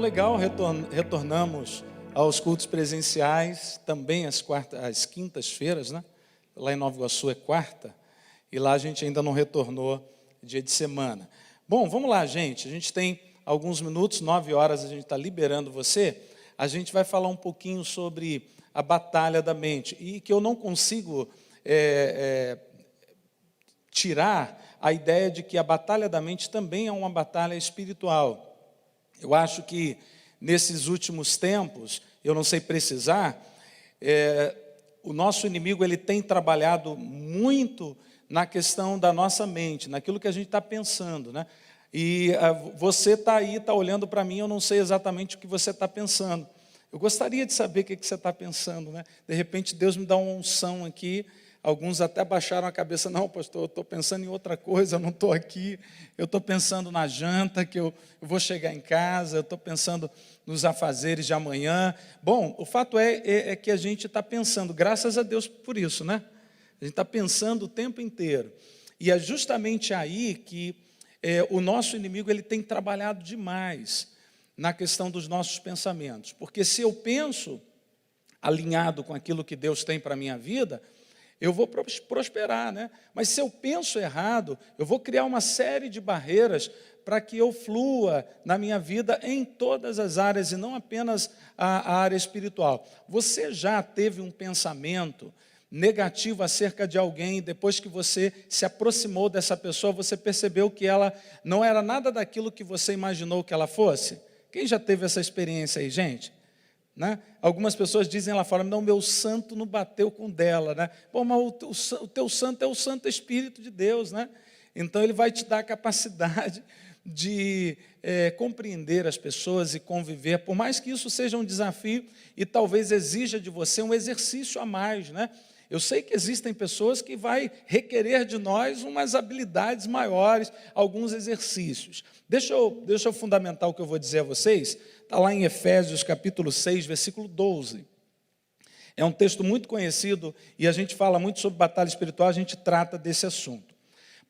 legal, retornamos aos cultos presenciais, também às quintas-feiras, né? Lá em Nova Iguaçu é quarta, e lá a gente ainda não retornou dia de semana. Bom, vamos lá, gente, a gente tem alguns minutos, 9 horas a gente está liberando você, a gente vai falar um pouquinho sobre a batalha da mente, e que eu não consigo tirar a ideia de que a batalha da mente também é uma batalha espiritual. Eu acho que nesses últimos tempos, eu não sei precisar, o nosso inimigo ele tem trabalhado muito na questão da nossa mente, naquilo que a gente está pensando, né? E você está aí, está olhando para mim, eu não sei exatamente o que você está pensando. Eu gostaria de saber o que você está pensando, né? De repente Deus me dá uma unção aqui. Alguns até baixaram a cabeça, não, pastor, eu estou pensando em outra coisa, eu não estou aqui, eu estou pensando na janta, que eu vou chegar em casa, eu estou pensando nos afazeres de amanhã. Bom, o fato é que a gente está pensando, graças a Deus por isso, né? A gente está pensando o tempo inteiro. E é justamente aí que o nosso inimigo ele tem trabalhado demais na questão dos nossos pensamentos. Porque se eu penso alinhado com aquilo que Deus tem para a minha vida, eu vou prosperar, né? Mas se eu penso errado, eu vou criar uma série de barreiras para que eu flua na minha vida em todas as áreas e não apenas a área espiritual. Você já teve um pensamento negativo acerca de alguém, depois que você se aproximou dessa pessoa, você percebeu que ela não era nada daquilo que você imaginou que ela fosse? Quem já teve essa experiência aí, gente? Né? Algumas pessoas dizem lá fora, não, meu santo não bateu com dela, né? Pô, mas o teu santo é o Santo Espírito de Deus, né? Então ele vai te dar a capacidade de compreender as pessoas e conviver, por mais que isso seja um desafio e talvez exija de você um exercício a mais, né? Eu sei que existem pessoas que vai requerer de nós umas habilidades maiores, alguns exercícios. Deixa eu fundamentar o que eu vou dizer a vocês. Está lá em Efésios capítulo 6, versículo 12. É um texto muito conhecido e a gente fala muito sobre batalha espiritual, a gente trata desse assunto.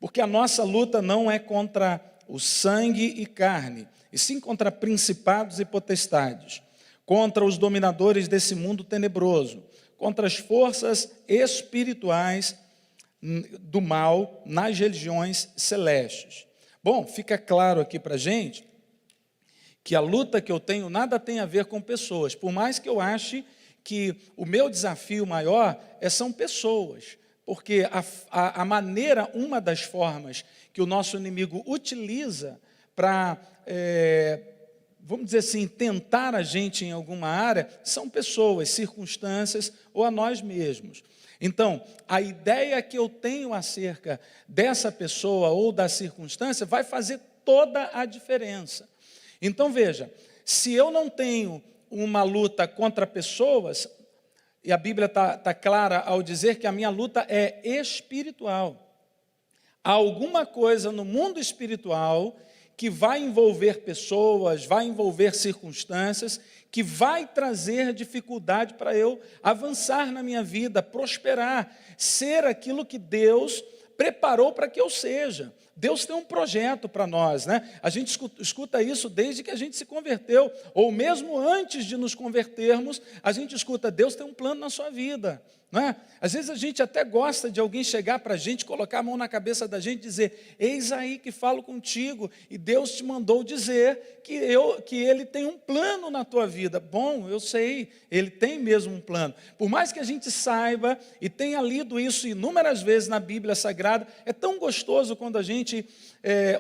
Porque a nossa luta não é contra o sangue e carne, e sim contra principados e potestades, contra os dominadores desse mundo tenebroso, contra as forças espirituais do mal nas regiões celestes. Bom, fica claro aqui para a gente que a luta que eu tenho nada tem a ver com pessoas, por mais que eu ache que o meu desafio maior são pessoas, porque a maneira, uma das formas que o nosso inimigo utiliza para, vamos dizer assim, tentar a gente em alguma área, são pessoas, circunstâncias ou a nós mesmos. Então, a ideia que eu tenho acerca dessa pessoa ou da circunstância vai fazer toda a diferença. Então, veja, se eu não tenho uma luta contra pessoas, e a Bíblia está clara ao dizer que a minha luta é espiritual. Há alguma coisa no mundo espiritual que vai envolver pessoas, vai envolver circunstâncias, que vai trazer dificuldade para eu avançar na minha vida, prosperar, ser aquilo que Deus preparou para que eu seja. Deus tem um projeto para nós, né? A gente escuta isso desde que a gente se converteu, ou mesmo antes de nos convertermos, a gente escuta, Deus tem um plano na sua vida, não é? Às vezes a gente até gosta de alguém chegar para a gente, colocar a mão na cabeça da gente e dizer, eis aí que falo contigo, e Deus te mandou dizer que Ele tem um plano na tua vida. Bom, eu sei, Ele tem mesmo um plano. Por mais que a gente saiba e tenha lido isso inúmeras vezes na Bíblia Sagrada, é tão gostoso quando a gente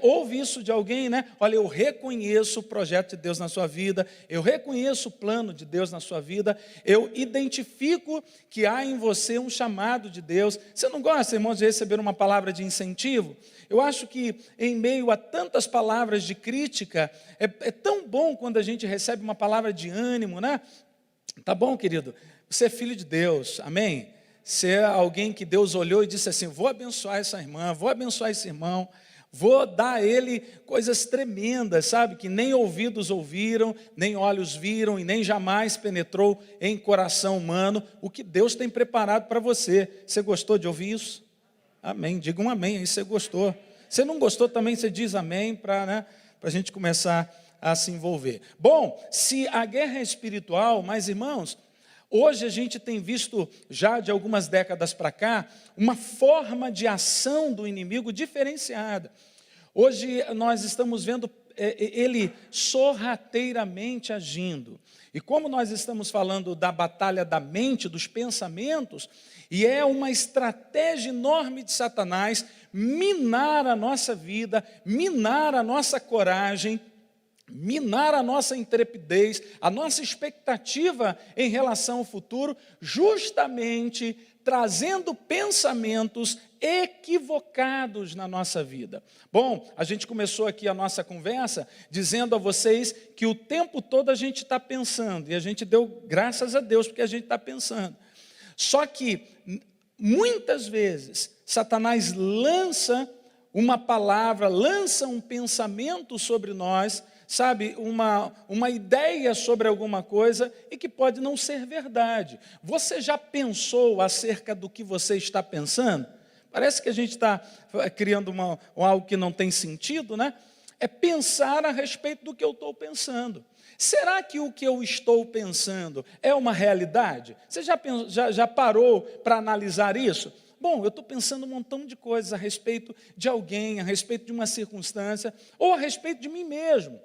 ouve isso de alguém, né? Olha, eu reconheço o projeto de Deus na sua vida, eu reconheço o plano de Deus na sua vida, eu identifico que há em você um chamado de Deus. Você não gosta, irmãos, de receber uma palavra de incentivo? Eu acho que em meio a tantas palavras de crítica, é tão bom quando a gente recebe uma palavra de ânimo, né? Tá bom, querido? Você é filho de Deus, amém? Você é alguém que Deus olhou e disse assim, vou abençoar essa irmã, vou abençoar esse irmão, vou dar a ele coisas tremendas, sabe? Que nem ouvidos ouviram, nem olhos viram e nem jamais penetrou em coração humano o que Deus tem preparado para você. Você gostou de ouvir isso? Amém. Diga um amém aí, você gostou. Se não gostou também, você diz amém para a gente começar a se envolver. Bom, se a guerra é espiritual, mas irmãos, hoje a gente tem visto, já de algumas décadas para cá, uma forma de ação do inimigo diferenciada. Hoje nós estamos vendo ele sorrateiramente agindo. E como nós estamos falando da batalha da mente, dos pensamentos, e é uma estratégia enorme de Satanás minar a nossa vida, minar a nossa coragem, minar a nossa intrepidez, a nossa expectativa em relação ao futuro, justamente trazendo pensamentos equivocados na nossa vida. Bom, a gente começou aqui a nossa conversa dizendo a vocês que o tempo todo a gente está pensando, e a gente deu graças a Deus porque a gente está pensando. Só que, muitas vezes, Satanás lança uma palavra, lança um pensamento sobre nós, sabe, uma ideia sobre alguma coisa e que pode não ser verdade. Você já pensou acerca do que você está pensando? Parece que a gente está criando algo que não tem sentido, né? É pensar a respeito do que eu estou pensando. Será que o que eu estou pensando é uma realidade? Você já parou para analisar isso? Bom, eu estou pensando um montão de coisas a respeito de alguém, a respeito de uma circunstância, ou a respeito de mim mesmo.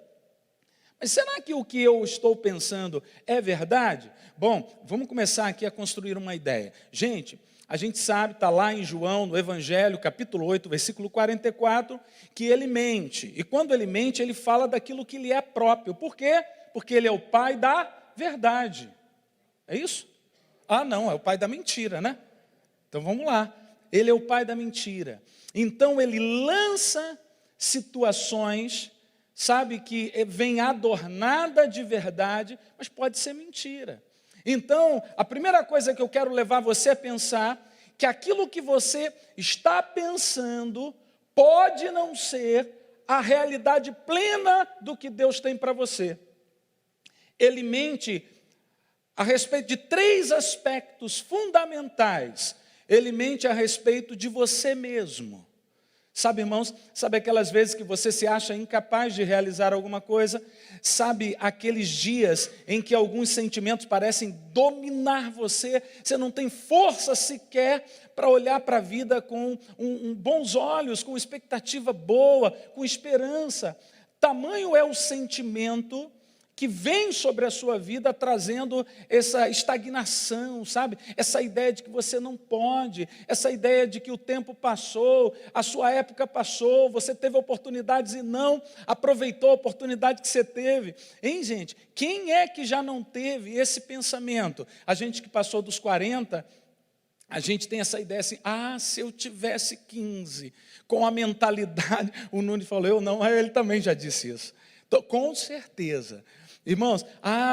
Mas será que o que eu estou pensando é verdade? Bom, vamos começar aqui a construir uma ideia. Gente, a gente sabe, está lá em João, no Evangelho, capítulo 8, versículo 44, que ele mente. E quando ele mente, ele fala daquilo que lhe é próprio. Por quê? Porque ele é o pai da verdade. É isso? Ah, não, é o pai da mentira, né? Então vamos lá. Ele é o pai da mentira. Então ele lança situações, sabe, que vem adornada de verdade, mas pode ser mentira. Então, a primeira coisa que eu quero levar você a pensar, que aquilo que você está pensando pode não ser a realidade plena do que Deus tem para você. Ele mente a respeito de 3 aspectos fundamentais. Ele mente a respeito de você mesmo. Sabe, irmãos, sabe aquelas vezes que você se acha incapaz de realizar alguma coisa? Sabe aqueles dias em que alguns sentimentos parecem dominar você? Você não tem força sequer para olhar para a vida com bons olhos, com expectativa boa, com esperança. Tamanho é o sentimento que vem sobre a sua vida trazendo essa estagnação, sabe? Essa ideia de que você não pode, essa ideia de que o tempo passou, a sua época passou, você teve oportunidades e não aproveitou a oportunidade que você teve. Hein, gente? Quem é que já não teve esse pensamento? A gente que passou dos 40, a gente tem essa ideia assim, se eu tivesse 15, com a mentalidade, o Nunes falou, eu não, ele também já disse isso. Então, com certeza. Irmãos,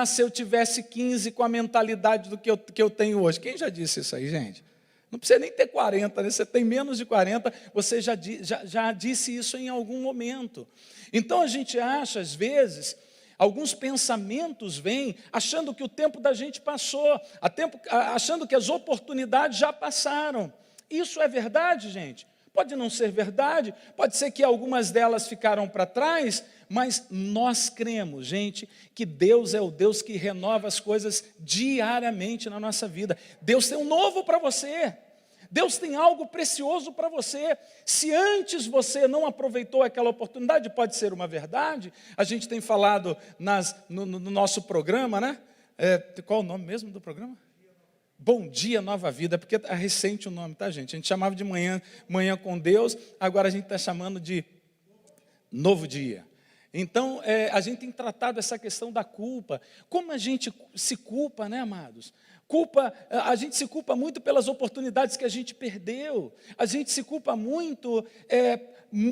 se eu tivesse 15 com a mentalidade do que eu tenho hoje. Quem já disse isso aí, gente? Não precisa nem ter 40, né? Você tem menos de 40, você já disse isso em algum momento. Então a gente acha, às vezes, alguns pensamentos vêm achando que o tempo da gente passou, achando que as oportunidades já passaram. Isso é verdade, gente? Pode não ser verdade, pode ser que algumas delas ficaram para trás, mas nós cremos, gente, que Deus é o Deus que renova as coisas diariamente na nossa vida. Deus tem um novo para você. Deus tem algo precioso para você. Se antes você não aproveitou aquela oportunidade, pode ser uma verdade. A gente tem falado no nosso programa, né? Qual o nome mesmo do programa? Bom Dia, Nova Vida, porque é recente o nome, tá, gente? A gente chamava de manhã com Deus, agora a gente está chamando de Novo Dia. Então, a gente tem tratado essa questão da culpa. Como a gente se culpa, né, amados? A gente se culpa muito pelas oportunidades que a gente perdeu. A gente se culpa muito,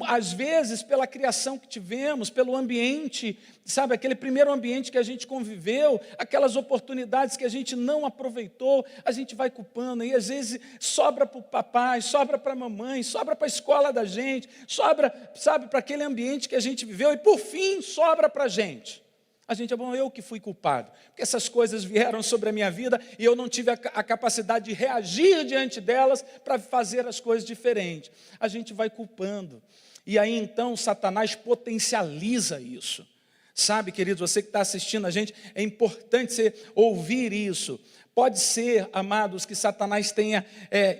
às vezes, pela criação que tivemos, pelo ambiente, sabe? Aquele primeiro ambiente que a gente conviveu, aquelas oportunidades que a gente não aproveitou, a gente vai culpando. E, às vezes, sobra para o papai, sobra para a mamãe, sobra para a escola da gente, sobra, sabe, para aquele ambiente que a gente viveu. E, por fim, sobra para a gente. A gente, eu que fui culpado, porque essas coisas vieram sobre a minha vida e eu não tive a capacidade de reagir diante delas para fazer as coisas diferentes. A gente vai culpando. E aí, então, Satanás potencializa isso. Sabe, queridos, você que está assistindo a gente, é importante você ouvir isso. Pode ser, amados, que Satanás tenha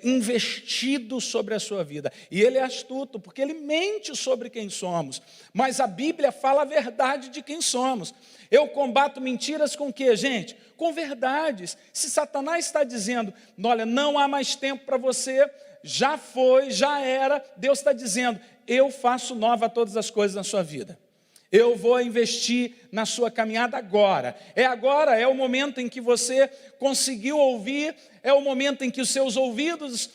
investido sobre a sua vida. E ele é astuto, porque ele mente sobre quem somos. Mas a Bíblia fala a verdade de quem somos. Eu combato mentiras com o quê, gente? Com verdades. Se Satanás está dizendo, olha, não há mais tempo para você, já foi, já era, Deus está dizendo, eu faço nova todas as coisas na sua vida. Eu vou investir na sua caminhada agora. É o momento em que você conseguiu ouvir, é o momento em que os seus ouvidos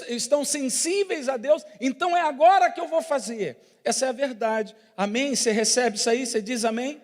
estão sensíveis a Deus, então é agora que eu vou fazer. Essa é a verdade. Amém? Você recebe isso aí? Você diz amém?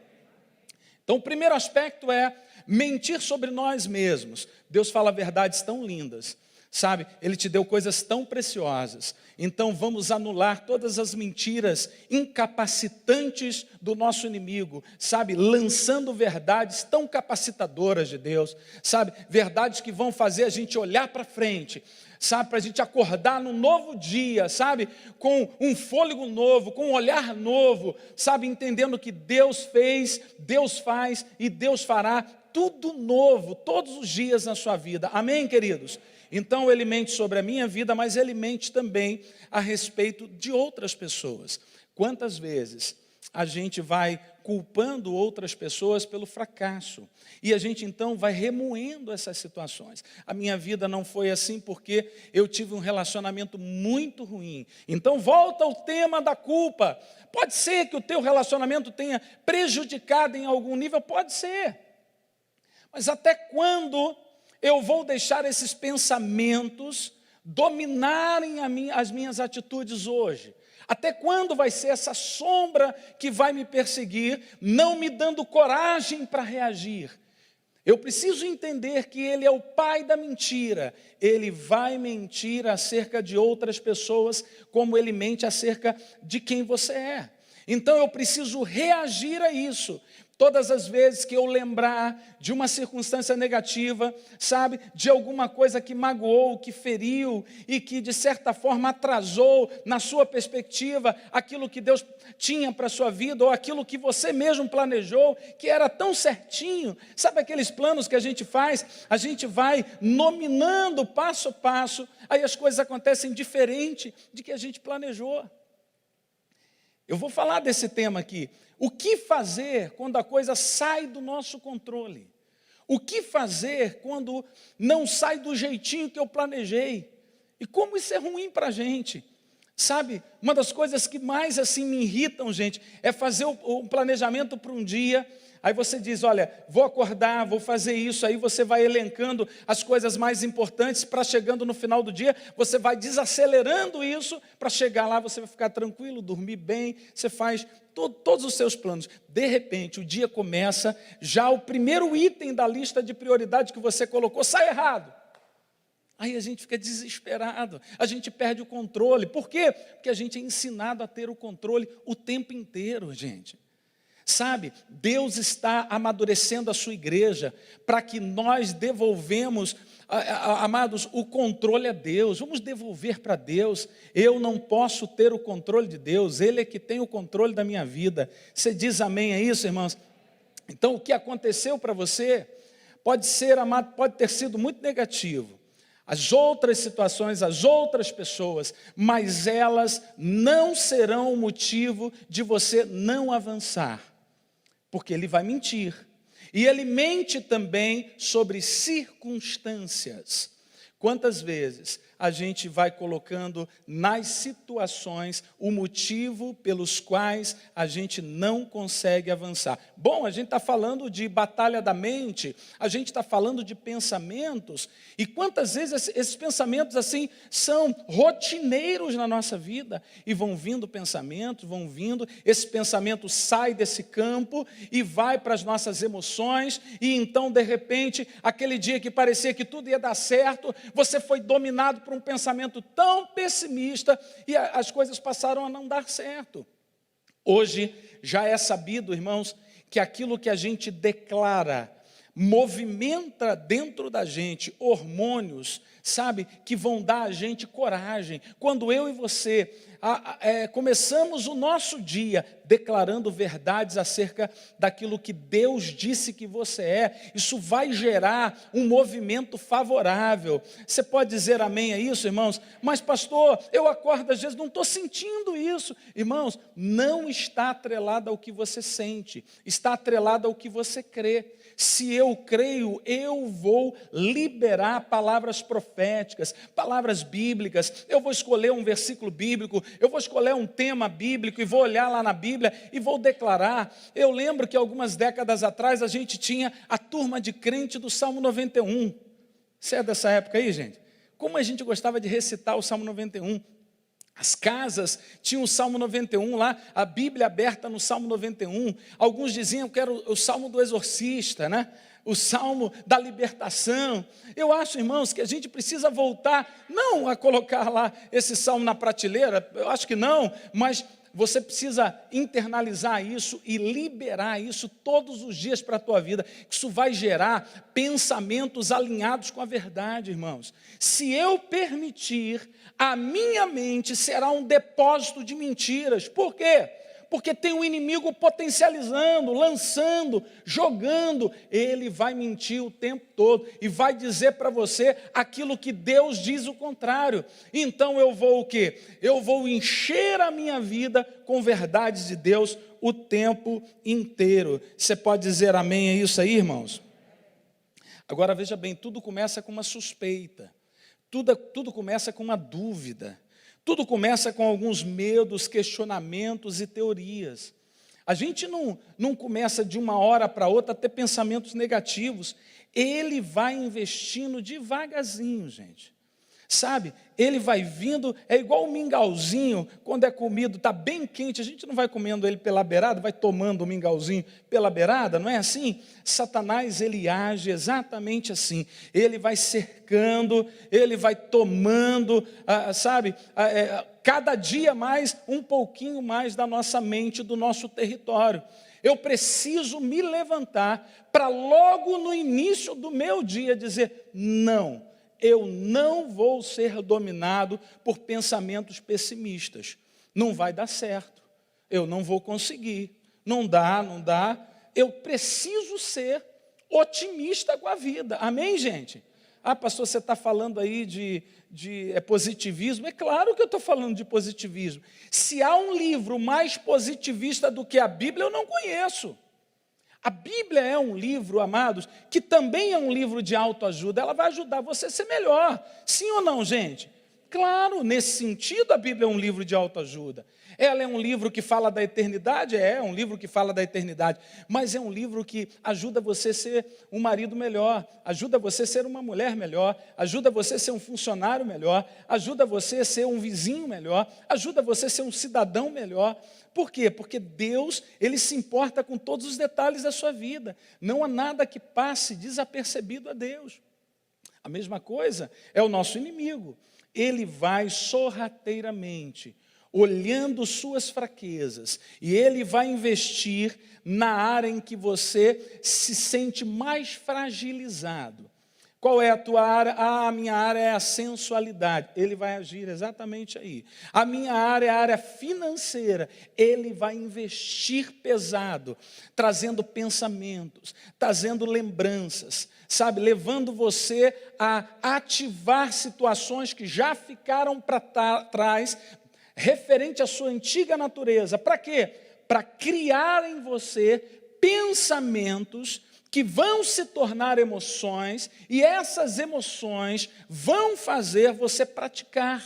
Então o primeiro aspecto é mentir sobre nós mesmos. Deus fala verdades tão lindas. Sabe, Ele te deu coisas tão preciosas. Então vamos anular todas as mentiras incapacitantes do nosso inimigo, sabe, lançando verdades tão capacitadoras de Deus, sabe, verdades que vão fazer a gente olhar para frente, sabe, para a gente acordar num novo dia, sabe, com um fôlego novo, com um olhar novo, sabe, entendendo que Deus fez, Deus faz e Deus fará tudo novo, todos os dias na sua vida. Amém, queridos? Então ele mente sobre a minha vida, mas ele mente também a respeito de outras pessoas. Quantas vezes a gente vai culpando outras pessoas pelo fracasso, e a gente então vai remoendo essas situações. A minha vida não foi assim porque eu tive um relacionamento muito ruim. Então volta ao tema da culpa. Pode ser que o teu relacionamento tenha prejudicado em algum nível, pode ser. Mas até quando eu vou deixar esses pensamentos dominarem as minhas atitudes hoje? Até quando vai ser essa sombra que vai me perseguir, não me dando coragem para reagir? Eu preciso entender que ele é o pai da mentira. Ele vai mentir acerca de outras pessoas, como ele mente acerca de quem você é. Então eu preciso reagir a isso. Todas as vezes que eu lembrar de uma circunstância negativa, sabe, de alguma coisa que magoou, que feriu e que de certa forma atrasou na sua perspectiva aquilo que Deus tinha para a sua vida ou aquilo que você mesmo planejou, que era tão certinho. Sabe aqueles planos que a gente faz? A gente vai nominando passo a passo, aí as coisas acontecem diferente de que a gente planejou. Eu vou falar desse tema aqui. O que fazer quando a coisa sai do nosso controle? O que fazer quando não sai do jeitinho que eu planejei? E como isso é ruim para a gente? Sabe, uma das coisas que mais assim me irritam, gente, é fazer um planejamento para um dia. Aí você diz, olha, vou acordar, vou fazer isso, aí você vai elencando as coisas mais importantes para chegando no final do dia, você vai desacelerando isso, para chegar lá você vai ficar tranquilo, dormir bem, você faz todos os seus planos. De repente, o dia começa, já o primeiro item da lista de prioridade que você colocou sai errado. Aí a gente fica desesperado, a gente perde o controle. Por quê? Porque a gente é ensinado a ter o controle o tempo inteiro, gente. Sabe, Deus está amadurecendo a sua igreja para que nós devolvemos, amados, o controle a Deus. Vamos devolver para Deus. Eu não posso ter o controle de Deus, Ele é que tem o controle da minha vida. Você diz amém a isso, irmãos? Então, o que aconteceu para você pode ser, amado, pode ter sido muito negativo. As outras situações, as outras pessoas, mas elas não serão o motivo de você não avançar. Porque ele vai mentir. E ele mente também sobre circunstâncias. Quantas vezes a gente vai colocando nas situações o motivo pelos quais a gente não consegue avançar? Bom, a gente está falando de batalha da mente, a gente está falando de pensamentos, e quantas vezes esses pensamentos assim são rotineiros na nossa vida, e vão vindo pensamentos, vão vindo, esse pensamento sai desse campo e vai para as nossas emoções, e então de repente, aquele dia que parecia que tudo ia dar certo, você foi dominado por um pensamento tão pessimista e as coisas passaram a não dar certo. Hoje já é sabido, irmãos, que aquilo que a gente declara movimenta dentro da gente hormônios, sabe, que vão dar a gente coragem. Quando eu e você começamos o nosso dia declarando verdades acerca daquilo que Deus disse que você é, isso vai gerar um movimento favorável. Você pode dizer amém a isso, irmãos? Mas pastor, eu acordo às vezes, não estou sentindo isso. Irmãos, não está atrelado ao que você sente, está atrelado ao que você crê. Se eu creio, eu vou liberar palavras proféticas, palavras bíblicas. Eu vou escolher um versículo bíblico, eu vou escolher um tema bíblico e vou olhar lá na Bíblia e vou declarar. Eu lembro que algumas décadas atrás a gente tinha a turma de crente do Salmo 91. Você é dessa época aí, gente? Como a gente gostava de recitar o Salmo 91. As casas tinham o Salmo 91 lá, a Bíblia aberta no Salmo 91. Alguns diziam que era o Salmo do exorcista, né? O Salmo da libertação. Eu acho, irmãos, que a gente precisa voltar, não a colocar lá esse Salmo na prateleira, eu acho que não, mas você precisa internalizar isso e liberar isso todos os dias para a tua vida. Isso vai gerar pensamentos alinhados com a verdade, irmãos. Se eu permitir, a minha mente será um depósito de mentiras. Por quê? Porque tem um inimigo potencializando, lançando, jogando. Ele vai mentir o tempo todo e vai dizer para você aquilo que Deus diz o contrário. Então eu vou o quê? Eu vou encher a minha vida com verdades de Deus o tempo inteiro. Você pode dizer amém a isso aí, irmãos? Agora veja bem, tudo começa com uma suspeita. Tudo começa com uma dúvida. Tudo começa com alguns medos, questionamentos e teorias. A gente não começa de uma hora para outra a ter pensamentos negativos. Ele vai investindo devagarzinho, gente. Sabe, ele vai vindo, é igual o mingauzinho, quando é comido, está bem quente, a gente não vai comendo ele pela beirada, vai tomando o mingauzinho pela beirada, não é assim? Satanás, ele age exatamente assim, ele vai cercando, ele vai tomando, cada dia mais, um pouquinho mais da nossa mente, do nosso território. Eu preciso me levantar para logo no início do meu dia dizer, não. Eu não vou ser dominado por pensamentos pessimistas. Não vai dar certo. Eu não vou conseguir. Não dá. Eu preciso ser otimista com a vida. Amém, gente? Ah, pastor, você está falando aí de positivismo? É claro que eu estou falando de positivismo. Se há um livro mais positivista do que a Bíblia, eu não conheço. A Bíblia é um livro, amados, que também é um livro de autoajuda. Ela vai ajudar você a ser melhor. Sim ou não, gente? Claro, nesse sentido a Bíblia é um livro de autoajuda. Ela é um livro que fala da eternidade? É um livro que fala da eternidade. Mas é um livro que ajuda você a ser um marido melhor, ajuda você a ser uma mulher melhor, ajuda você a ser um funcionário melhor, ajuda você a ser um vizinho melhor, ajuda você a ser um cidadão melhor. Por quê? Porque Deus, Ele se importa com todos os detalhes da sua vida. Não há nada que passe desapercebido a Deus. A mesma coisa é o nosso inimigo. Ele vai sorrateiramente, olhando suas fraquezas, e ele vai investir na área em que você se sente mais fragilizado. Qual é a tua área? A minha área é a sensualidade. Ele vai agir exatamente aí. A minha área é a área financeira. Ele vai investir pesado, trazendo pensamentos, trazendo lembranças, sabe, levando você a ativar situações que já ficaram para trás, referente à sua antiga natureza. Para quê? Para criar em você pensamentos que vão se tornar emoções, e essas emoções vão fazer você praticar.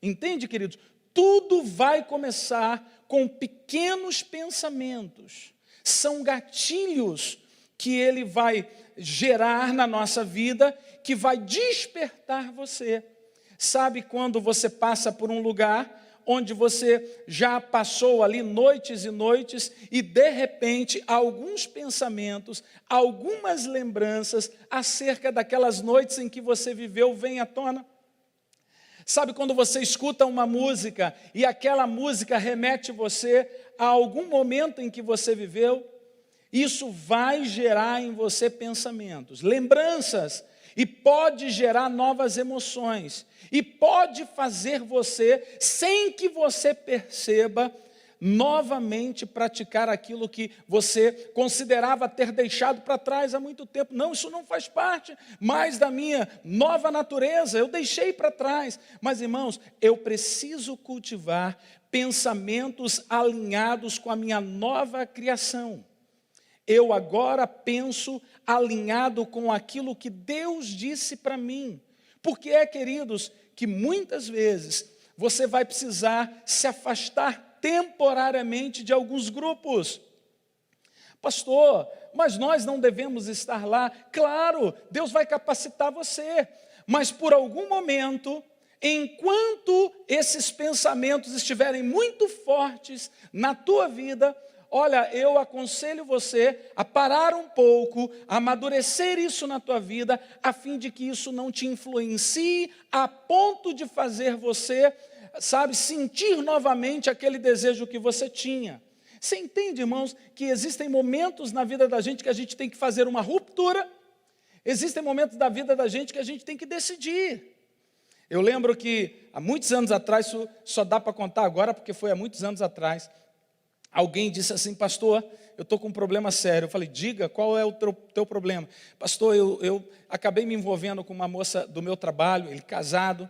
Entende, queridos? Tudo vai começar com pequenos pensamentos. São gatilhos que ele vai gerar na nossa vida, que vai despertar você. Sabe quando você passa por um lugar onde você já passou ali noites e noites e, de repente, alguns pensamentos, algumas lembranças acerca daquelas noites em que você viveu vêm à tona? Sabe quando você escuta uma música e aquela música remete você a algum momento em que você viveu? Isso vai gerar em você pensamentos, lembranças, e pode gerar novas emoções, e pode fazer você, sem que você perceba, novamente praticar aquilo que você considerava ter deixado para trás há muito tempo. Não, isso não faz parte mais da minha nova natureza, eu deixei para trás. Mas, irmãos, eu preciso cultivar pensamentos alinhados com a minha nova criação. Eu agora penso alinhado com aquilo que Deus disse para mim. Porque queridos, que muitas vezes você vai precisar se afastar temporariamente de alguns grupos. Pastor, mas nós não devemos estar lá. Claro, Deus vai capacitar você, mas por algum momento, enquanto esses pensamentos estiverem muito fortes na tua vida, olha, eu aconselho você a parar um pouco, a amadurecer isso na tua vida, a fim de que isso não te influencie a ponto de fazer você, sentir novamente aquele desejo que você tinha. Você entende, irmãos, que existem momentos na vida da gente que a gente tem que fazer uma ruptura, existem momentos da vida da gente que a gente tem que decidir. Eu lembro que há muitos anos atrás, isso só dá para contar agora porque foi há muitos anos atrás, alguém disse assim: pastor, eu estou com um problema sério. Eu falei: diga, qual é o teu problema? Pastor, eu acabei me envolvendo com uma moça do meu trabalho, ele casado,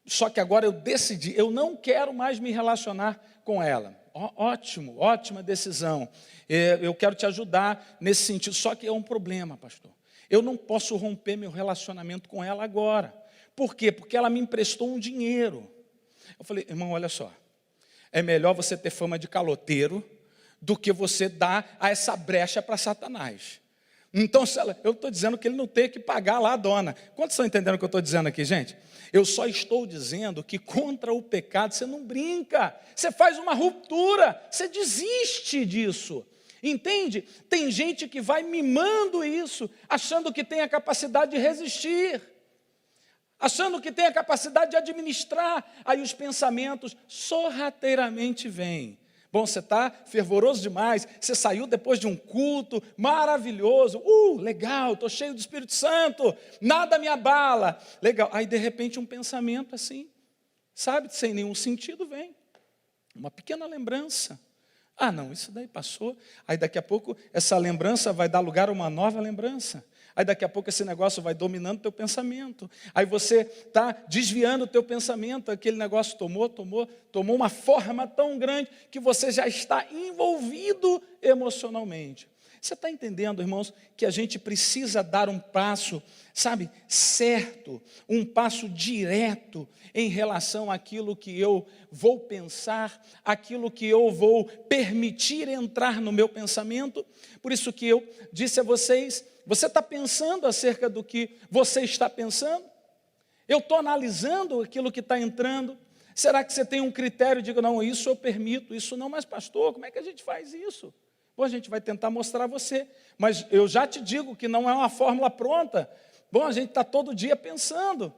só que agora eu decidi, eu não quero mais me relacionar com ela. Ótimo, ótima decisão. Eu quero te ajudar nesse sentido, só que é um problema, pastor. Eu não posso romper meu relacionamento com ela agora. Por quê? Porque ela me emprestou um dinheiro. Eu falei: irmão, olha só. É melhor você ter fama de caloteiro do que você dar a essa brecha para Satanás. Então, eu estou dizendo que ele não tem que pagar lá a dona. Quantos estão entendendo o que eu estou dizendo aqui, gente? Eu só estou dizendo que contra o pecado você não brinca. Você faz uma ruptura, você desiste disso. Entende? Tem gente que vai mimando isso, achando que tem a capacidade de resistir, achando que tem a capacidade de administrar, aí os pensamentos sorrateiramente vêm. Bom, você está fervoroso demais, você saiu depois de um culto maravilhoso, legal, estou cheio do Espírito Santo, nada me abala, legal. Aí de repente um pensamento assim, sem nenhum sentido vem, uma pequena lembrança. Não, isso daí passou, aí daqui a pouco essa lembrança vai dar lugar a uma nova lembrança. Aí daqui a pouco esse negócio vai dominando o teu pensamento. Aí você está desviando o teu pensamento, aquele negócio tomou uma forma tão grande que você já está envolvido emocionalmente. Você está entendendo, irmãos, que a gente precisa dar um passo, certo, um passo direto em relação àquilo que eu vou pensar, aquilo que eu vou permitir entrar no meu pensamento? Por isso que eu disse a vocês, você está pensando acerca do que você está pensando? Eu estou analisando aquilo que está entrando? Será que você tem um critério e diga: não, isso eu permito, isso não? Mas pastor, como é que a gente faz isso? Bom, a gente vai tentar mostrar a você, mas eu já te digo que não é uma fórmula pronta. Bom, a gente está todo dia pensando.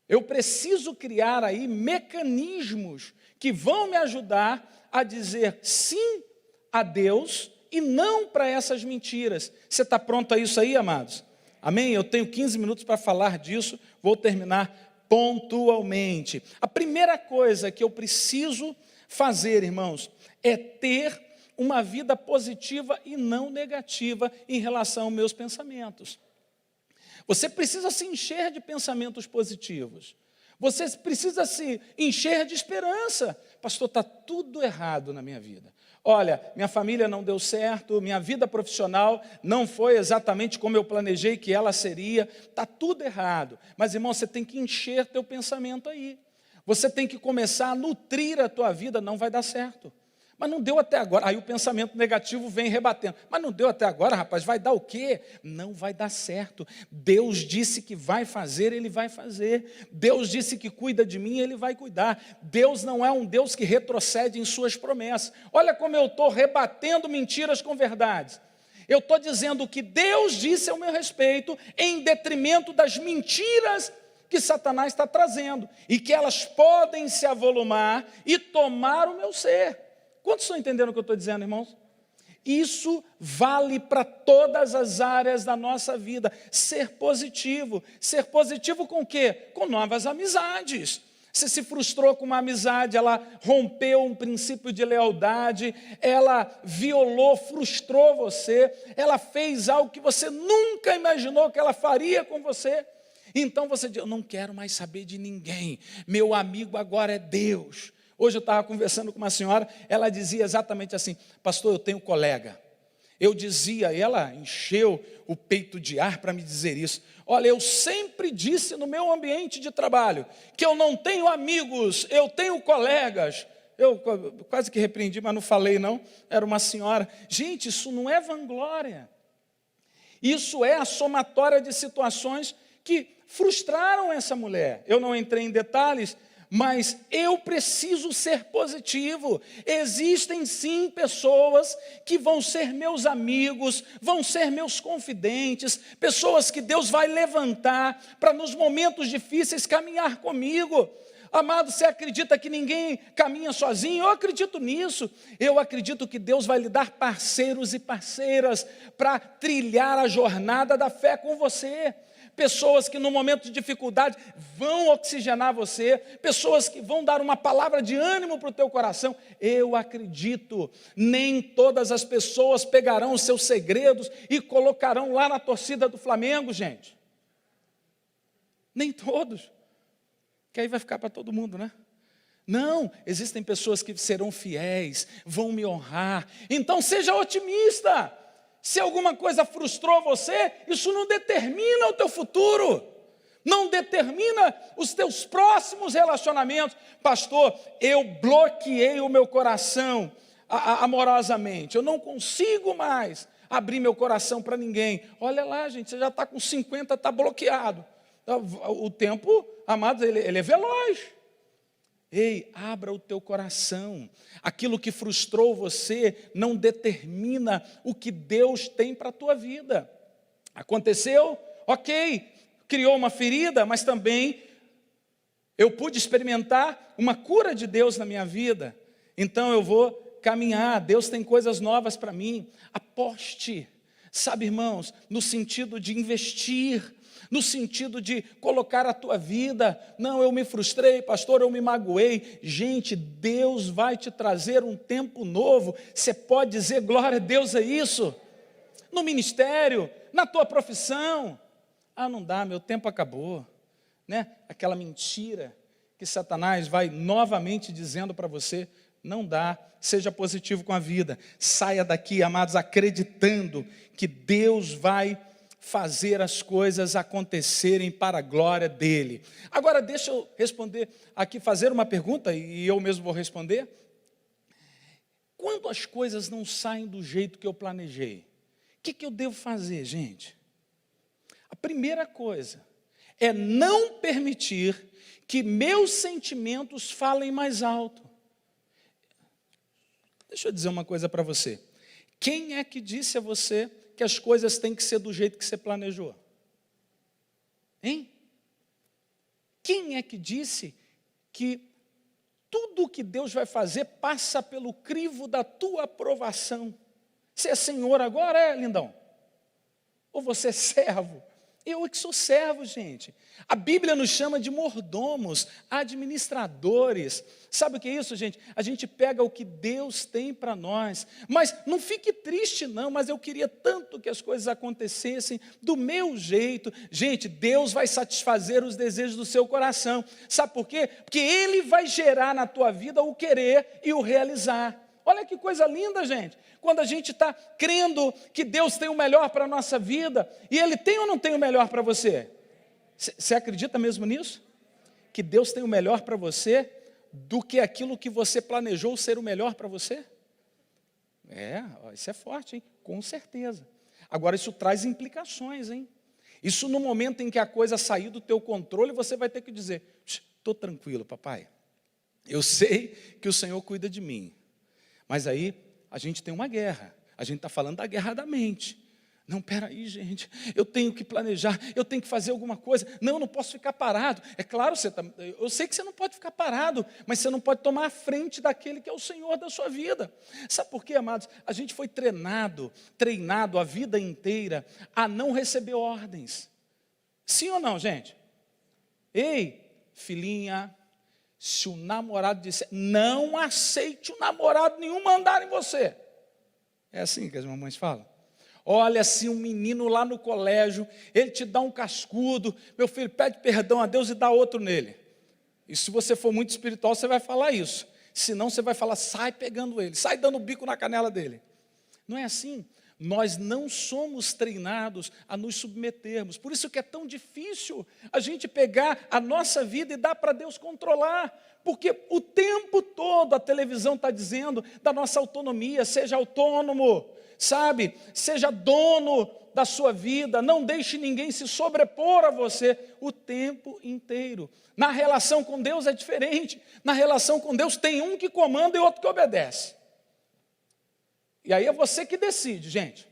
Eu preciso criar aí mecanismos que vão me ajudar a dizer sim a Deus e não para essas mentiras. Você está pronto a isso aí, amados? Amém? Eu tenho 15 minutos para falar disso, vou terminar pontualmente. A primeira coisa que eu preciso fazer, irmãos, é ter uma vida positiva e não negativa em relação aos meus pensamentos. Você precisa se encher de pensamentos positivos. Você precisa se encher de esperança. Pastor, está tudo errado na minha vida. Olha, minha família não deu certo, minha vida profissional não foi exatamente como eu planejei que ela seria. Está tudo errado. Mas, irmão, você tem que encher teu pensamento aí. Você tem que começar a nutrir a tua vida, não vai dar certo. Mas não deu até agora. Aí o pensamento negativo vem rebatendo. Mas não deu até agora, rapaz, vai dar o quê? Não vai dar certo. Deus disse que vai fazer, Ele vai fazer. Deus disse que cuida de mim, Ele vai cuidar. Deus não é um Deus que retrocede em suas promessas. Olha como eu estou rebatendo mentiras com verdades. Eu estou dizendo o que Deus disse ao meu respeito, em detrimento das mentiras que Satanás está trazendo. E que elas podem se avolumar e tomar o meu ser. Quantos estão entendendo o que eu estou dizendo, irmãos? Isso vale para todas as áreas da nossa vida. Ser positivo. Ser positivo com o quê? Com novas amizades. Você se frustrou com uma amizade, ela rompeu um princípio de lealdade, ela violou, frustrou você, ela fez algo que você nunca imaginou que ela faria com você. Então você diz, eu não quero mais saber de ninguém, meu amigo agora é Deus. Hoje eu estava conversando com uma senhora, ela dizia exatamente assim, pastor, eu tenho colega. Eu dizia, e ela encheu o peito de ar para me dizer isso. Olha, eu sempre disse no meu ambiente de trabalho que eu não tenho amigos, eu tenho colegas. Eu quase que repreendi, mas não falei não, era uma senhora. Gente, isso não é vanglória. Isso é a somatória de situações que frustraram essa mulher. Eu não entrei em detalhes, mas eu preciso ser positivo. Existem sim pessoas que vão ser meus amigos, vão ser meus confidentes, pessoas que Deus vai levantar para nos momentos difíceis caminhar comigo. Amado, você acredita que ninguém caminha sozinho? Eu acredito nisso. Eu acredito que Deus vai lhe dar parceiros e parceiras para trilhar a jornada da fé com você. Pessoas que no momento de dificuldade vão oxigenar você, pessoas que vão dar uma palavra de ânimo para o teu coração. Eu acredito, nem todas as pessoas pegarão os seus segredos e colocarão lá na torcida do Flamengo, gente. Nem todos, que aí vai ficar para todo mundo, né? Não, existem pessoas que serão fiéis, vão me honrar, então seja otimista. Se alguma coisa frustrou você, isso não determina o teu futuro, não determina os teus próximos relacionamentos. Pastor, eu bloqueei o meu coração amorosamente, eu não consigo mais abrir meu coração para ninguém. Olha lá, gente, você já está com 50, está bloqueado. O tempo, amados, ele é veloz. Ei, abra o teu coração. Aquilo que frustrou você não determina o que Deus tem para a tua vida. Aconteceu? Ok, criou uma ferida, mas também eu pude experimentar uma cura de Deus na minha vida. Então eu vou caminhar, Deus tem coisas novas para mim. Aposte, sabe, irmãos, no sentido de investir, no sentido de colocar a tua vida. Não, eu me frustrei, pastor, eu me magoei. Gente, Deus vai te trazer um tempo novo. Você pode dizer glória a Deus a isso? No ministério, na tua profissão. Ah, não dá, meu tempo acabou, né? Aquela mentira que Satanás vai novamente dizendo para você, não dá. Seja positivo com a vida. Saia daqui, amados, acreditando que Deus vai fazer as coisas acontecerem para a glória dele. Agora deixa eu responder aqui, fazer uma pergunta, e eu mesmo vou responder. Quando as coisas não saem do jeito que eu planejei, o que eu devo fazer, gente? A primeira coisa é não permitir que meus sentimentos falem mais alto. Deixa eu dizer uma coisa para você. Quem é que disse a você que as coisas têm que ser do jeito que você planejou? Hein? Quem é que disse que tudo que Deus vai fazer passa pelo crivo da tua aprovação? Você é senhor agora, lindão? Ou você é servo? Eu é que sou servo, gente. A Bíblia nos chama de mordomos, administradores. Sabe o que é isso, gente? A gente pega o que Deus tem para nós. Mas não fique triste, não. Mas eu queria tanto que as coisas acontecessem do meu jeito. Gente, Deus vai satisfazer os desejos do seu coração. Sabe por quê? Porque Ele vai gerar na tua vida o querer e o realizar. Olha que coisa linda, gente. Quando a gente está crendo que Deus tem o melhor para a nossa vida, e Ele tem ou não tem o melhor para você? Você acredita mesmo nisso? Que Deus tem o melhor para você do que aquilo que você planejou ser o melhor para você? Isso é forte, hein? Com certeza. Agora isso traz implicações, hein? Isso no momento em que a coisa sair do teu controle, você vai ter que dizer, estou tranquilo, papai. Eu sei que o Senhor cuida de mim. Mas aí a gente tem uma guerra. A gente está falando da guerra da mente. Não, peraí, gente, eu tenho que planejar, eu tenho que fazer alguma coisa. Não, eu não posso ficar parado. É claro, eu sei que você não pode ficar parado, mas você não pode tomar a frente daquele que é o Senhor da sua vida. Sabe por quê, amados? A gente foi treinado a vida inteira a não receber ordens. Sim ou não, gente? Ei, filhinha, se o namorado disser, não aceite o namorado nenhum mandar em você. É assim que as mamães falam. Olha, se um menino lá no colégio, ele te dá um cascudo, meu filho, pede perdão a Deus e dá outro nele. E se você for muito espiritual, você vai falar isso. Senão você vai falar, sai pegando ele, sai dando bico na canela dele. Não é assim. Nós não somos treinados a nos submetermos. Por isso que é tão difícil a gente pegar a nossa vida e dar para Deus controlar. Porque o tempo todo a televisão está dizendo da nossa autonomia, seja autônomo, sabe? Seja dono da sua vida, não deixe ninguém se sobrepor a você o tempo inteiro. Na relação com Deus é diferente. Na relação com Deus tem um que comanda e outro que obedece. E aí é você que decide, gente.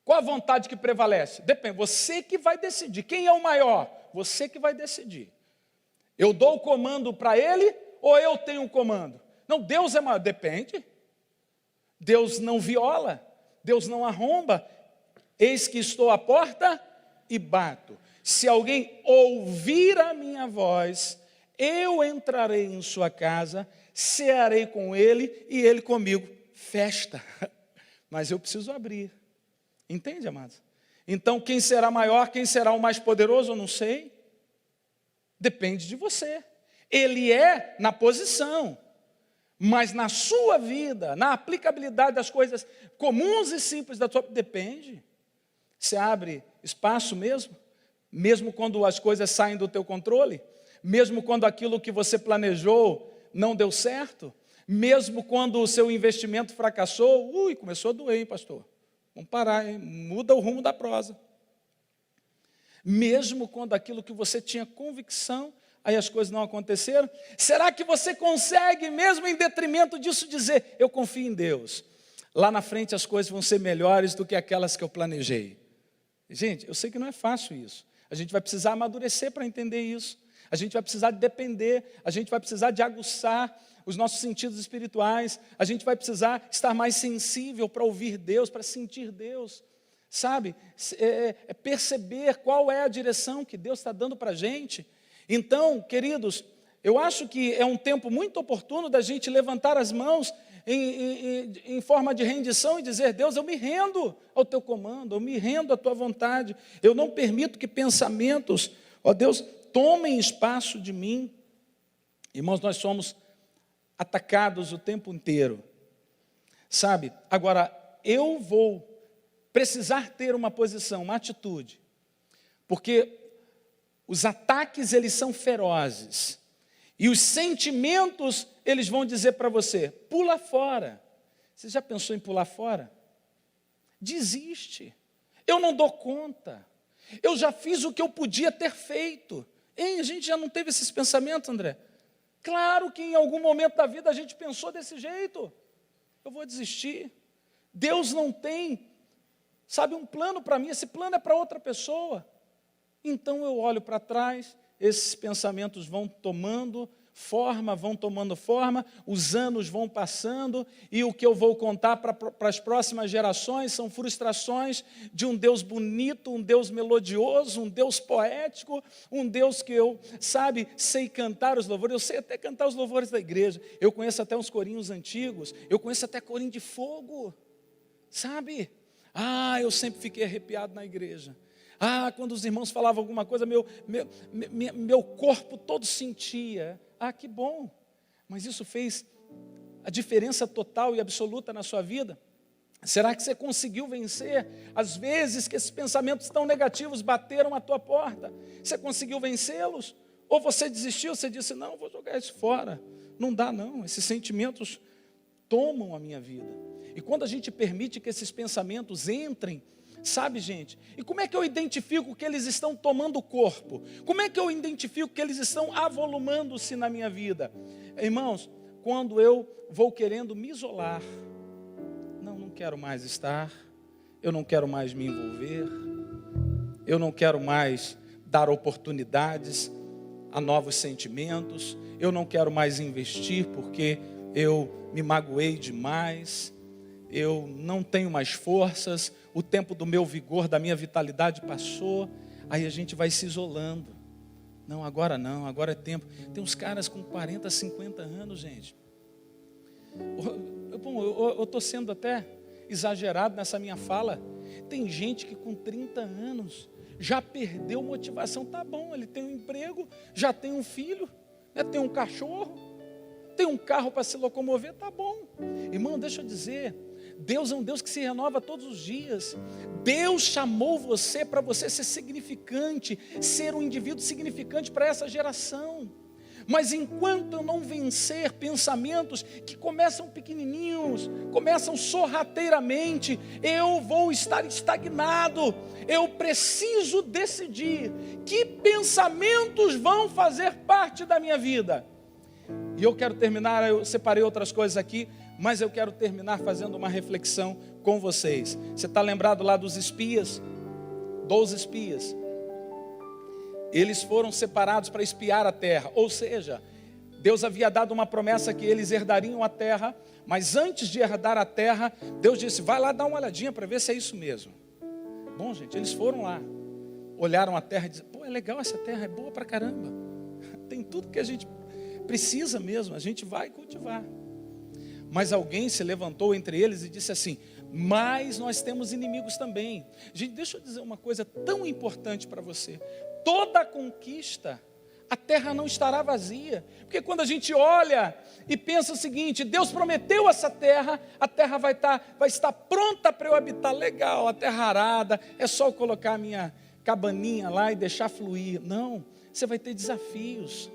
Qual a vontade que prevalece? Depende, você que vai decidir. Quem é o maior? Você que vai decidir. Eu dou o comando para ele ou eu tenho um comando? Não, Deus é maior. Depende. Deus não viola, Deus não arromba. Eis que estou à porta e bato. Se alguém ouvir a minha voz, eu entrarei em sua casa, cearei com ele e ele comigo. Festa. Mas eu preciso abrir. Entende, amados? Então, quem será maior, quem será o mais poderoso, eu não sei. Depende de você. Ele é na posição. Mas na sua vida, na aplicabilidade das coisas comuns e simples da sua vida, depende. Você abre espaço mesmo? Mesmo quando as coisas saem do teu controle? Mesmo quando aquilo que você planejou não deu certo? Mesmo quando o seu investimento fracassou? Começou a doer, hein, pastor? Vamos parar, hein? Muda o rumo da prosa. Mesmo quando aquilo que você tinha convicção, aí as coisas não aconteceram. Será que você consegue, mesmo em detrimento disso, dizer, eu confio em Deus? Lá na frente as coisas vão ser melhores do que aquelas que eu planejei. Gente, eu sei que não é fácil isso. A gente vai precisar amadurecer para entender isso. A gente vai precisar de depender, a gente vai precisar de aguçar os nossos sentidos espirituais, a gente vai precisar estar mais sensível para ouvir Deus, para sentir Deus, sabe? Perceber qual é a direção que Deus está dando para a gente. Então, queridos, eu acho que é um tempo muito oportuno da gente levantar as mãos em forma de rendição e dizer, Deus, eu me rendo ao teu comando, eu me rendo à tua vontade, eu não permito que pensamentos, ó Deus, tomem espaço de mim. Irmãos, nós somos atacados o tempo inteiro, sabe? Agora, eu vou precisar ter uma posição, uma atitude, porque os ataques, eles são ferozes, e os sentimentos, eles vão dizer para você, pula fora. Você já pensou em pular fora? Desiste, eu não dou conta, eu já fiz o que eu podia ter feito. Hein, a gente já não teve esses pensamentos, André? Claro que em algum momento da vida a gente pensou desse jeito. Eu vou desistir. Deus não tem, sabe, um plano para mim, esse plano é para outra pessoa. Então eu olho para trás, esses pensamentos vão tomando forma, os anos vão passando, e o que eu vou contar para as próximas gerações são frustrações de um Deus bonito, um Deus melodioso, um Deus poético, um Deus que eu, sabe, sei cantar os louvores, eu sei até cantar os louvores da igreja, eu conheço até uns corinhos antigos, eu conheço até corinho de fogo, sabe? Eu sempre fiquei arrepiado na igreja. Quando os irmãos falavam alguma coisa, meu corpo todo sentia. Que bom, mas isso fez a diferença total e absoluta na sua vida? Será que você conseguiu vencer as vezes que esses pensamentos tão negativos bateram à tua porta? Você conseguiu vencê-los? Ou você desistiu, você disse, não, vou jogar isso fora. Não dá não, esses sentimentos tomam a minha vida. E quando a gente permite que esses pensamentos entrem, sabe, gente? E como é que eu identifico que eles estão tomando corpo? Como é que eu identifico que eles estão avolumando-se na minha vida? Irmãos, quando eu vou querendo me isolar, não quero mais estar, eu não quero mais me envolver, eu não quero mais dar oportunidades a novos sentimentos, eu não quero mais investir porque eu me magoei demais, eu não tenho mais forças, o tempo do meu vigor, da minha vitalidade passou. Aí a gente vai se isolando. Não, agora é tempo. Tem uns caras com 40, 50 anos, gente. Eu estou sendo até exagerado nessa minha fala. Tem gente que com 30 anos já perdeu motivação. Tá bom, ele tem um emprego, já tem um filho, né, tem um cachorro, tem um carro para se locomover, tá bom. Irmão, deixa eu dizer, Deus é um Deus que se renova todos os dias. Deus chamou você para você ser significante, ser um indivíduo significante para essa geração. Mas enquanto eu não vencer pensamentos que começam pequenininhos, começam sorrateiramente, eu vou estar estagnado. Eu preciso decidir que pensamentos vão fazer parte da minha vida. E eu quero terminar, eu separei outras coisas aqui, mas eu quero terminar fazendo uma reflexão com vocês. Você está lembrado lá dos espias? 12 espias. Eles foram separados para espiar a terra, ou seja, Deus havia dado uma promessa que eles herdariam a terra, mas antes de herdar a terra, Deus disse, vai lá dar uma olhadinha para ver se é isso mesmo. Bom, gente, eles foram lá, olharam a terra e disseram, pô, é legal essa terra, é boa pra caramba, tem tudo que a gente precisa mesmo, a gente vai cultivar. Mas alguém se levantou entre eles e disse assim, mas nós temos inimigos também. Gente, deixa eu dizer uma coisa tão importante para você. Toda conquista, a terra não estará vazia. Porque quando a gente olha e pensa o seguinte, Deus prometeu essa terra, a terra vai estar pronta para eu habitar. Legal, a terra arada, é só eu colocar a minha cabaninha lá e deixar fluir. Não, você vai ter desafios.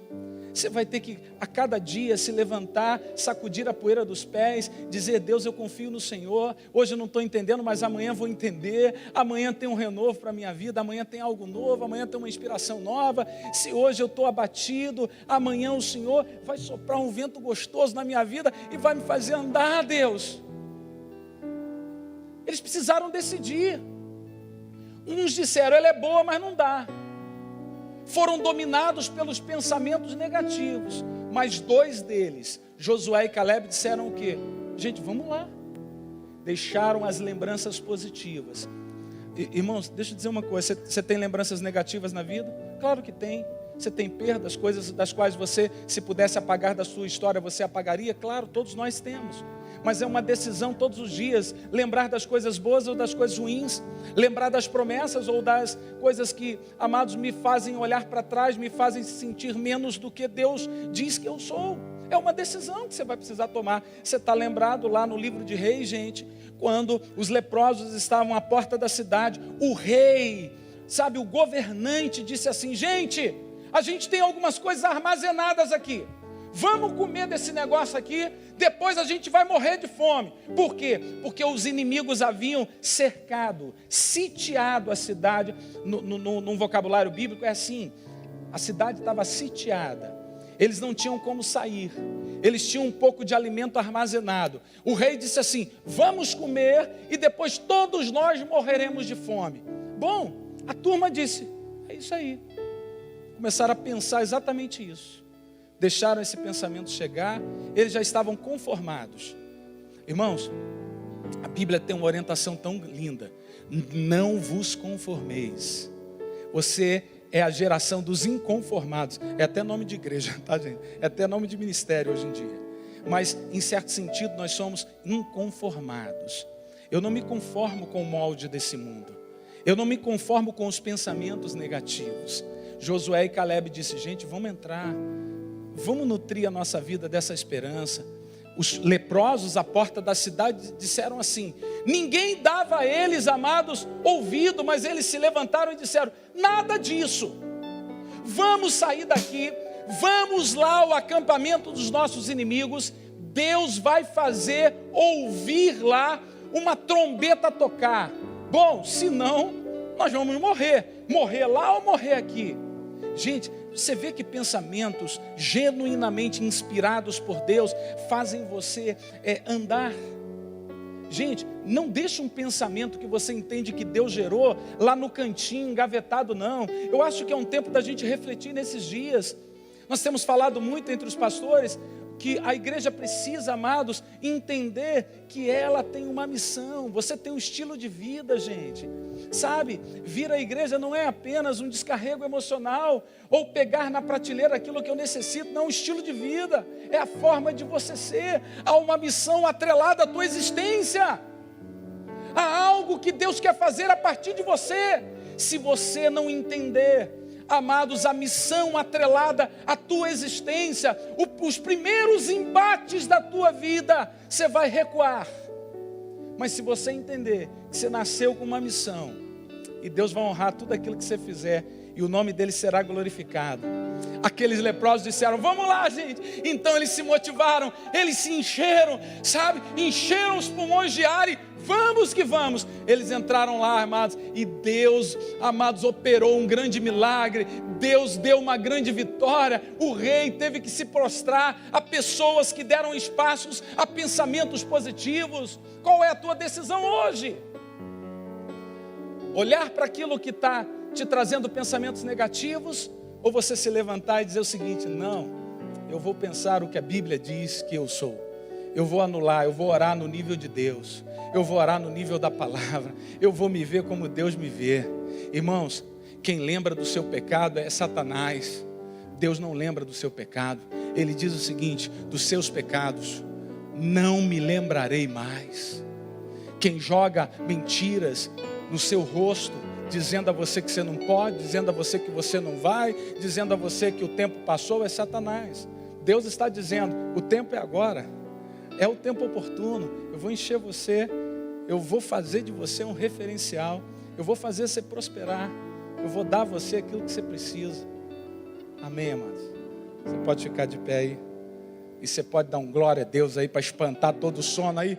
Você vai ter que a cada dia se levantar, sacudir a poeira dos pés, dizer, Deus, eu confio no Senhor, hoje eu não estou entendendo, mas amanhã vou entender, amanhã tem um renovo para a minha vida, amanhã tem algo novo, amanhã tem uma inspiração nova. Se hoje eu estou abatido, amanhã o Senhor vai soprar um vento gostoso na minha vida e vai me fazer andar, Deus. Eles precisaram decidir. Uns disseram, ela é boa, mas não dá. Foram dominados pelos pensamentos negativos, mas 2 deles, Josué e Caleb, disseram o quê? Gente, vamos lá. Deixaram as lembranças positivas. Irmãos, deixa eu dizer uma coisa, você tem lembranças negativas na vida? Claro que tem. Você tem perdas, coisas das quais você, se pudesse apagar da sua história, você apagaria? Claro, todos nós temos. Mas é uma decisão todos os dias, lembrar das coisas boas ou das coisas ruins, lembrar das promessas ou das coisas que, amados, me fazem olhar para trás, me fazem sentir menos do que Deus diz que eu sou. É uma decisão que você vai precisar tomar. Você está lembrado lá no livro de Reis, gente, quando os leprosos estavam à porta da cidade, o rei, sabe, o governante disse assim, gente, a gente tem algumas coisas armazenadas aqui. Vamos comer desse negócio aqui, depois a gente vai morrer de fome. Por quê? Porque os inimigos haviam cercado, sitiado a cidade. Num vocabulário bíblico é assim, a cidade estava sitiada. Eles não tinham como sair. Eles tinham um pouco de alimento armazenado. O rei disse assim, vamos comer e depois todos nós morreremos de fome. Bom, a turma disse, é isso aí. Começaram a pensar exatamente isso. Deixaram esse pensamento chegar, eles já estavam conformados. Irmãos, a Bíblia tem uma orientação tão linda. Não vos conformeis. Você é a geração dos inconformados. É até nome de igreja, tá, gente? É até nome de ministério hoje em dia. Mas, em certo sentido, nós somos inconformados. Eu não me conformo com o molde desse mundo. Eu não me conformo com os pensamentos negativos. Josué e Caleb disseram, gente, vamos entrar. Vamos nutrir a nossa vida dessa esperança. Os leprosos à porta da cidade disseram assim, ninguém dava a eles, amados, ouvido, mas eles se levantaram e disseram, nada disso, vamos sair daqui, vamos lá ao acampamento dos nossos inimigos, Deus vai fazer ouvir lá uma trombeta tocar. Bom, se não, nós vamos morrer lá ou morrer aqui. Gente, você vê que pensamentos genuinamente inspirados por Deus fazem você andar. Gente, não deixa um pensamento que você entende que Deus gerou lá no cantinho, engavetado, não. Eu acho que é um tempo da gente refletir nesses dias. Nós temos falado muito entre os pastores que a igreja precisa, amados, entender que ela tem uma missão. Você tem um estilo de vida, gente. Sabe, vir à igreja não é apenas um descarrego emocional ou pegar na prateleira aquilo que eu necessito. Não, um estilo de vida é a forma de você ser. Há uma missão atrelada à tua existência. Há algo que Deus quer fazer a partir de você. Se você não entender, amados, a missão atrelada à tua existência, os primeiros embates da tua vida, você vai recuar. Mas se você entender que você nasceu com uma missão, e Deus vai honrar tudo aquilo que você fizer, e o nome dele será glorificado. Aqueles leprosos disseram, vamos lá, gente. Então eles se motivaram, eles se encheram, sabe? Encheram os pulmões de ar e vamos que vamos. Eles entraram lá, amados, e Deus, amados, operou um grande milagre. Deus deu uma grande vitória. O rei teve que se prostrar a pessoas que deram espaços a pensamentos positivos. Qual é a tua decisão hoje? Olhar para aquilo que está te trazendo pensamentos negativos, ou você se levantar e dizer o seguinte, não, eu vou pensar o que a Bíblia diz que eu sou. Eu vou anular, eu vou orar no nível de Deus. Eu vou orar no nível da palavra. Eu vou me ver como Deus me vê. Irmãos, quem lembra do seu pecado é Satanás. Deus não lembra do seu pecado. Ele diz o seguinte, dos seus pecados não me lembrarei mais. Quem joga mentiras no seu rosto, dizendo a você que você não pode, dizendo a você que você não vai, dizendo a você que o tempo passou, é Satanás. Deus está dizendo, o tempo é agora, é o tempo oportuno, eu vou encher você, eu vou fazer de você um referencial, eu vou fazer você prosperar, eu vou dar a você aquilo que você precisa. Amém, amados? Você pode ficar de pé aí, e você pode dar um glória a Deus aí, para espantar todo o sono aí.